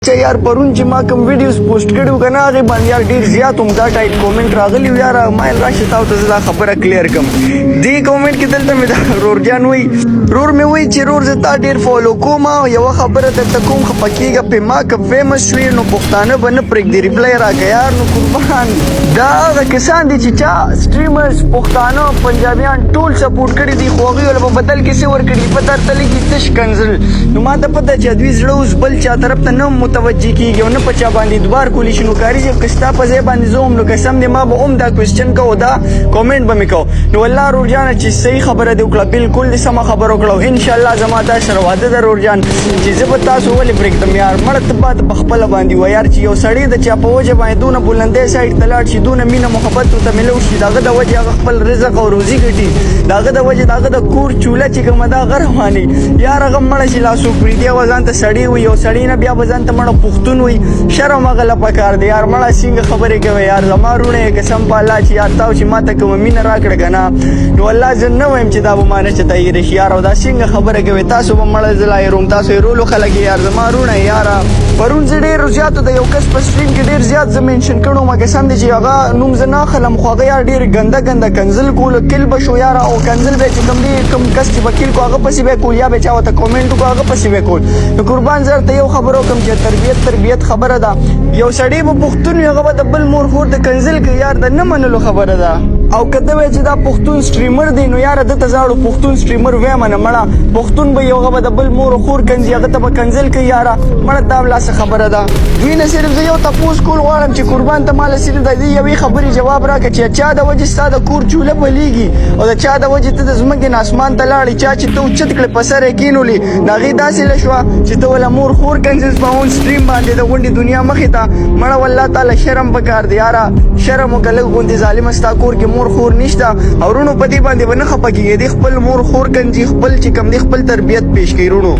چې یار پرون چې ما کوم ویډیوز پوسټ کړو کنه هغه باندې یار ډیر زیات هم دا ټایټ کومنټ راغلی یار ما راشه تاسو ته دا خبره کلیر کوم دی کومنټ کې دلته مې دا رور جان وای رور مې وای چې رور زه تا ډیر فالو کوم یو خبره درته کوم خپکیږه په ما که فیمس شوی نو پښتانه به نه پرېږدي ریپلای راکړه یار نو قربان دا هغه کسان دي چې چا سټریمرز پښتانه پنجابیان ټول سپورټ کړي دي خو هغوی له په بدل کې څه ورکړي په درته لګي تش کنزل نو ما ته پته چې دوی زړه اوس بل چا طرف ته نه متوجه کېږي او نه په چا باندې دوبار کولی شي نو کاري چې که ستا په ځای باندې زه هم نو قسم دی ما به هم دا کوېسچن کوو دا کومنټ به مې کوو نو والله رور جانه چې صحیح خبره دې وکړه بالکل دې سمه خبره وکړه انشاءالله زما تا سره واده ده رور جان چې زه به تاسو ولې پرېږدم یار مړه ته باید په خپله باندې وه یار چې یو سړی د چا په وجه باندې دونه بلندی سایډ ته لاړ شي دونه مینه محبت ورته میلو شي د هغه د وجې هغه خپل رزق او روزي ګټي د هغه د وجې د هغه د کور چوله چې کومه ده هغه رواني یار هغه مړه شي لاسو پرېږدي او ځان ته سړی وي یو سړی نه بیا به ځان ته مړه پښتون وي شرم هغه له پکار دی یار مړه څنګه خبرې کوي یار زما وروڼه یې قسم په الله چې یار تاسو چې ما ته کومه مینه راکړه که نه نو والله زه نه وایم چې دا به ما نه چې تغیره شي یار او دا څنګه خبره کوي تاسو به مړه زه لا یې روم تاسو یې رولو خلک یار زما وروڼه یاره پرون زه ډېر زیاتو د یو کس په سټریم کې ډېر زیات زه مینشن کړی وم قسم دی چې هغه نوم زه نه اخلم خو هغه یار ډېر ګنده ګنده کنزل کولو کل به شو یاره او کنزل به چې کوم دی کوم کس چې به کل کو هغه پسې به کول یا به چا ورته کومنټ وکړو هغه پسې به کول نو قربان زه درته یو خبره وکړم چې تربیت خبره ده یو سړی به پښتون وي هغه به د بل مور خور د کنزل کوي یار د نه منلو خبره ده او که ته وایې چې دا پښتون سټریمر دی نو یاره ده ته زاړو پښتون سټریمر ویمه نه مړه پښتون به یو هغه به د بل مور و خور کنځي هغه ته به کنزل کوي یاره مړه دا ولا څه خبره ده دوی نه صرف زه یو تپوس کول غواړم چې قربان ته ماله صرف د دې یوې خبرې جواب راکړه چې چا د وجې ستا د کور چوله بلیږي او د چا د وجې ته د ځمکې نه اسمان ته لاړې چا چې ته اوچت کړې په سر یې کېنولې د هغې داسې له شوه چې ته وله مور خور کنځل په اون سټریم باندې د غونډې دنیا مخې ته مړه والله تعالی شرم پکار دی یاره شرم وکړه لږ غوندې ظالمه ستا کور کې مور خور نشته او رونو په دې باندې به نه خفه کېږي د خپل مور خور کنځي خپل چې کوم دی خپل تربیت پیش کوي رونو